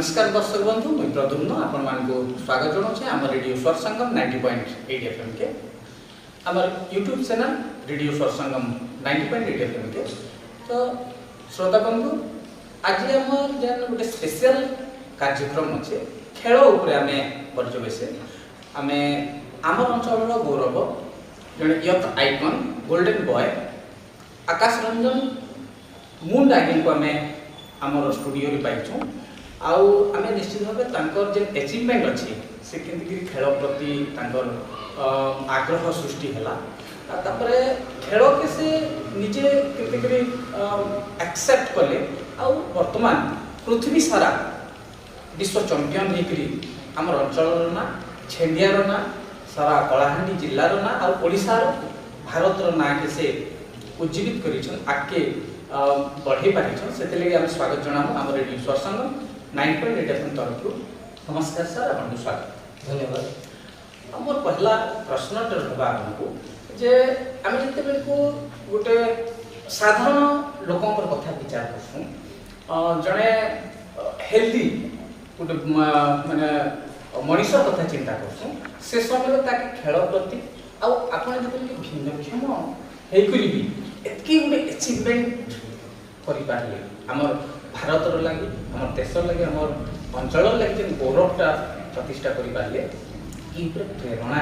नमस्कार दर्शक बंधु मुझे प्रद्युम्न आपण मानक स्वागत जनाऊे आम रेडियो स्वर संगम 90.8 FM के आम यूट्यूब चैनल रेडियो स्वर संगम 90.8 FM के। तो श्रोता बंधु आज आम जेन गोटे स्पेशल कार्यक्रम अच्छे खेल उपरे आम परिचय आम आम अंचल गौरव जड़े यथ आइकन गोल्डन बॉय आकाश रंजन मुंड आगे को आम आमर स्टूडियो रे पाइछू आउ आमे निश्चित भाव तांकर जे अचीवमेंट अच्छी से केमती खेल प्रति तांकर आग्रह सृष्टि हैला तापरे खेल के से निजे केमती करी एक्सेप्ट कले आउ वर्तमान पृथ्वी सारा विश्व चैंपियन होकरी आमर अंचल ना छेंडियार ना सारा कलाहांडी जिल्लार ना आउ ओडिसा भारतर ना के से उज्जीवित करिछन आके बढ़े पारिछन सेते लगे हम स्वागत जनामु आम रेडियो स्वर संगम 9.8 FM तरफ। नमस्कार सर आपन स्वागत धन्यवाद। मोर पहला प्रश्न रहा आपको जे आम जिते बेल को गोटे साधारण लोकों पर कथा विचार करसु जड़े हेल्दी गोटे माने मनीष कथा चिंता करसु से समय ताके खेल प्रति आ आपन जिते भिन्नक्षम हेकरी भी एतकी गोटे अचीवमेंट करि पारले हमर भारतर लगी आम देशर लगे आम अंचल लगे जो गौरवटा प्रतिष्ठा करि पारले ई प्रेरणा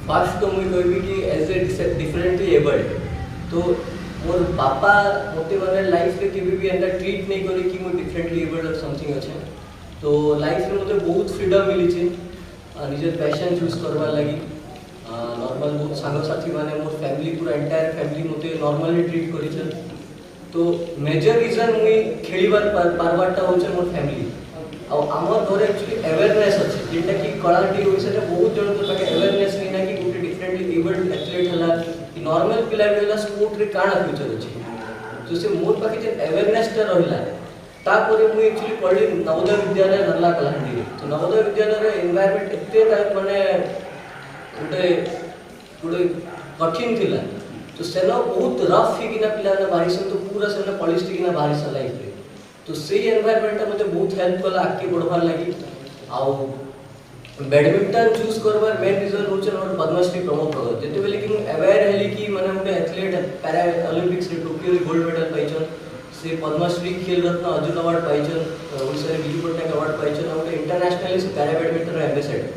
फर्स्ट तो मुझे कहबी कि एज ए डिफरेंटली एबल्ड तो मोर पापा मोटे माने लाइफ रे केबे भी एंदा ट्रीट नहीं करे कि मो डिफरेंटली एबल्ड और समथिंग अच्छे तो लाइफ रे मोटे बहुत फ्रीडम मिली छे निजे पैशन चूज करवा लगी नॉर्मल बहुत सांग साथी माने मोर फैमिली पूरा एंटायर फैमिली मोटे नॉर्मली ट्रीट करिछन तो मेजर रीजन मुई खेलिबार पारबाटा होचे मोर फैमिली आ हमर घरे एक्चुअली अवेयरनेस अछि जेटा कि कलाटी होइसे बहुत जण तो पाके अवेयरनेस नहीं ना कि गुटे डिफरेंटली एबल्ड एथलीट हला कि नॉर्मल प्लेयर हला स्पोर्ट रे काना फ्यूचर अछि तो से मोर पाके जे अवेयरनेस ता रहिला तापरे मुई एक्चुअली पढ़ली नवोदय विद्यालय नरला कलाहांडी रे तो नवोदय विद्यालय रे एनवायरनमेंट एते टाइप माने गोटे गोटे कठिन थिला तो सेना बहुत रफ ही किना पिला ना बारिश तो पूरा सेना पॉलिश किना बारिश लाइफ रे तो से एनवायरनमेंट मते बहुत हेल्प कला आके बढ़वार लागि आउ बैडमिंटन चूज करबार मेन रीजन होचे और पद्मश्री प्रमोद भगत जेते बेले कि अवेयर हेली कि माने गोटे एथलीट पैरा ओलंपिक्स रे टोक्यो रे गोल्ड मेडल पाइछन से पद्मश्री खेल रत्न अर्जुन अवार्ड पाइछन ओडिसा रे बिजू पटनायक अवार्ड पाइछन और इंटरनेशनली पैरा बैडमिंटन रे एम्बेसडर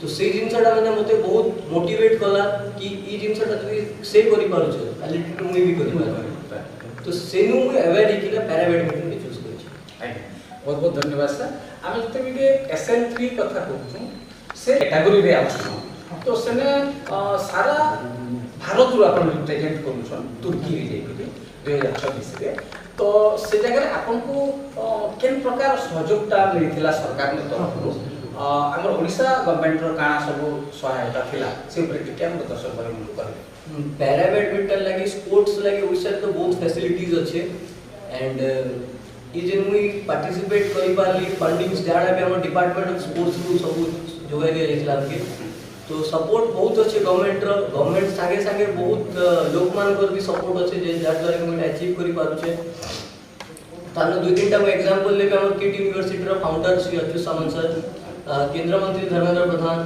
तो से जिनसटा माने मते बहुत मोटिवेट कला कि ई जिनसटा जदी से करि पारुछ एथलीट मुई भी करि पार तो सेनु मुई अवेयर कि पैरा बैडमिंटन के चूज करि छी बहुत बहुत धन्यवाद सर। आम जते भी SL3 कथा कहूँ से कैटेगरी रे आछन तो सेने सारा भारत रु अपन रिप्रेजेंट करूछन तुर्की रे जेकि 2026 रे तो से जगह रे आपन को केन प्रकार सहयोगटा मिलिथिला सरकार ने तरफ रु हमर ओडिसा गवर्नमेंट रो काना सब सहायता थिला से ऊपर टिके हम दर्शक भाई मन करे पैरा बैडमिंटन लागि स्पोर्ट्स लागि ओडिसा तो बहुत फैसिलिटीज अच्छे एंड ई जे मुई पार्टिसिपेट करि पारली फंडिंग्स जाडा भी हमर डिपार्टमेंट ऑफ स्पोर्ट्स रु सब जोगाई दे इस्लाम के तो सपोर्ट बहुत अच्छे गवर्नमेंट संगे संगे बहुत लोक मान कर भी सपोर्ट अच्छे जे जार द्वारा हम अचीव करि पारुछे तानो दुई तीनटा मैं एग्जांपल लेबे हमर किट यूनिवर्सिटी रो फाउंडर श्री अच्युत सामंत सर केंद्र मंत्री धर्मेंद्र प्रधान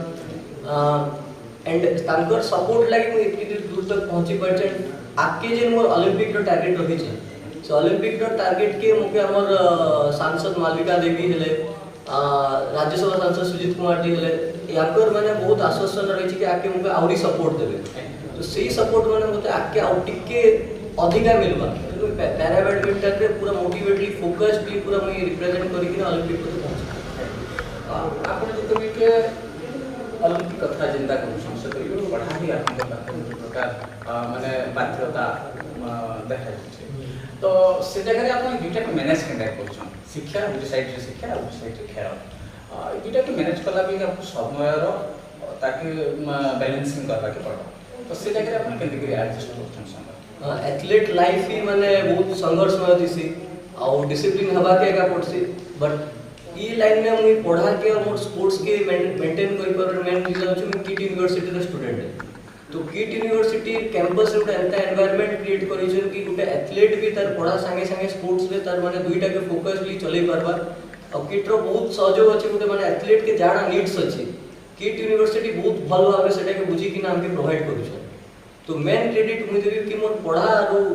एंड तांकर सपोर्ट लागि मु एति दूर तक पहुंची परछे आके जे मोर ओलंपिक रो टारगेट रखि छै सो ओलंपिक रो टारगेट के मुके हमर सांसद मालविका देवी हेले राज्यसभा सांसद सुजीत कुमार जी हेले याकर माने बहुत आश्वासन रहि छै कि आके मुके आउरी सपोर्ट देबे तो सेही सपोर्ट माने मते आके आउटिक के अधिका मिलबा तो पैरा बैडमिंटन रे पूरा मोटिवेटली फोकस्डली पूरा मैं रिप्रेजेंट करि कि ओलंपिक को पहुंच आपने जो कभी के ओलंपिक कथा चिंता करू संसद रे बढ़ा ही आपन पाखन प्रकार माने बाध्यता देखा छै तो से जगह रे आपन दुटा के मैनेज केना करछन शिक्षा उस साइड रे शिक्षा उस साइड रे खेल दुटा के मैनेज कला भी आपको समय रो ताकि बैलेंसिंग करबा के पड़ो तो से जगह रे आपन केंति करी एडजस्ट करछन समय एथलीट लाइफ ही माने बहुत संघर्षमय दिसी आ डिसिप्लिन हवा के का पड़सी बट ई लाइन में मुई पढ़ा के और मोर स्पोर्ट्स के मेंटेन करि पर मेन रीजन अछि मैं किट यूनिवर्सिटी रे स्टूडेंट है तो किट यूनिवर्सिटी कैंपस रे एंता एनवायरनमेंट क्रिएट करिछन कि गोटे एथलीट भी तार पढ़ा संगे संगे स्पोर्ट्स रे तार माने दुईटा के फोकसली चलै परबा और किट रो बहुत सहयोग अछि गोटे माने एथलीट के जाना नीड्स अछि किट यूनिवर्सिटी बहुत भल भाबे सेटा के बुझी कि नाम के प्रोवाइड करिछन तो मेन क्रेडिट मुई देबी कि मोर पढ़ा और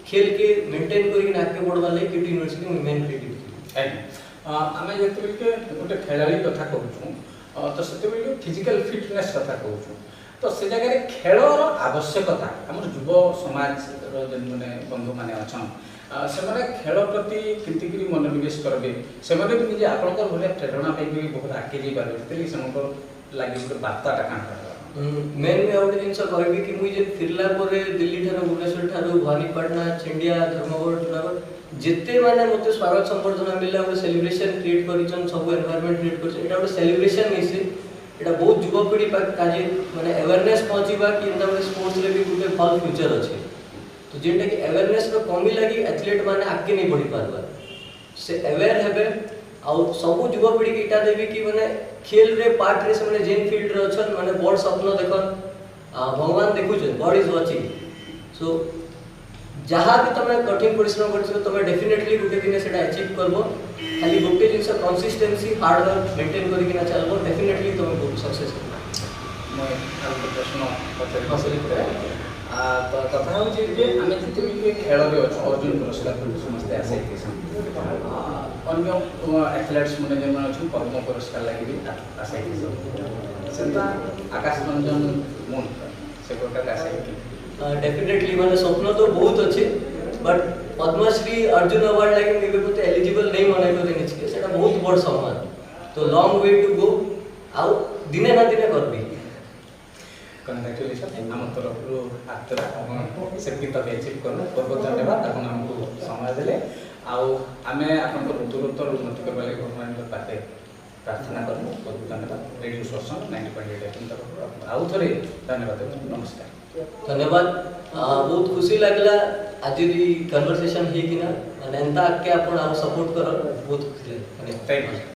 खेल के मेंटेन करी ना के बढ़वा ले किट यूनिवर्सिटी में मेन क्रेडिट आज्ञा आमे जेते के गोटे खेलाड़ी कथा कहूँ तो से फिजिकल फिटनेस कथा कहूँ तो से जगह खेलर आवश्यकता आम युव समाज मैंने बंधु मैंने अच्छा से खेल प्रति केमती मनोनिवेश करेंगे से भी निजे आपण भाया प्रेरणा पाई बहुत आगे जापारे से लगे गोटे बार्ताटा कहाँ मेन में आउट जिनस कहबी कि मुई जे फिरला परे दिल्ली ठारो भुवनेश्वर ठारो भवानीपाटना छिंडिया धर्मगढ़ जूनागढ़ जेते माने मते स्वागत संबर्धना मिला गोटे सेलिब्रेशन क्रिएट करिछन सब एनवायरनमेंट क्रिएट करिछन एटा गोटे सेलिब्रेशन मिसे एटा बहुत युवा पीढ़ी काजे माने अवेयरनेस पहुंचीबा कि एंता गोटे स्पोर्ट्स रे भी गोटे भल फ्यूचर अछि तो जेटा कि अवेयरनेस रो कमी लागि एथलीट माने आगे नहीं बढ़ी पारबा से अवेयर हेबे आ सब युवा पीढ़ी के इटा देबी कि माने खेल रे पार्ट रे से माने जेन फील्ड रे अछन माने बड़ सपना देखन भगवान देखुछन गॉड इज वाचिंग सो जहाँ भी तुम कठिन परिश्रम कर तुम डेफिनेटली गोटे दिन से अचीव करबो खाली गोटे जिनस कंसिस्टेंसी हार्ड वर्क मेंटेन करके चलबो डेफिनेटली तुम बहुत सक्सेस मैं प्रश्न पचारि तो कथा हूँ जे आम जिते खेल अर्जुन पुरस्कार समस्ते आसे अन्य एथलेट्स मैंने जो अच्छे पद्म पुरस्कार लगे भी आशा से आकाश रंजन मुन से प्रकार आशा डेफिनेटली माने स्वप्न तो बहुत अच्छे बट पद्मश्री अर्जुन अवार्ड लगे मुझे बोलते एलिजिबल नहीं मने को देने चाहिए सेटा बहुत बड़ सम्मान तो लॉन्ग वे टू गो आउ दिने ना दिने करबी कंग्रेचुलेशन आम तरफ आत्रा से अचीव कर बहुत धन्यवाद आप आमको समय देले आमे आप दूरत्तर उन्नति करवा लगे भगवान पाखे प्रार्थना करूँ बहुत धन्यवाद रेडियो सत्संग 90.8 FM तरफ आउ थे धन्यवाद नमस्कार धन्यवाद बहुत खुशी लगला आज कन्वर्सेशन ही कि ना एंता के आपण सपोर्ट कर बहुत खुशी थैंक यू।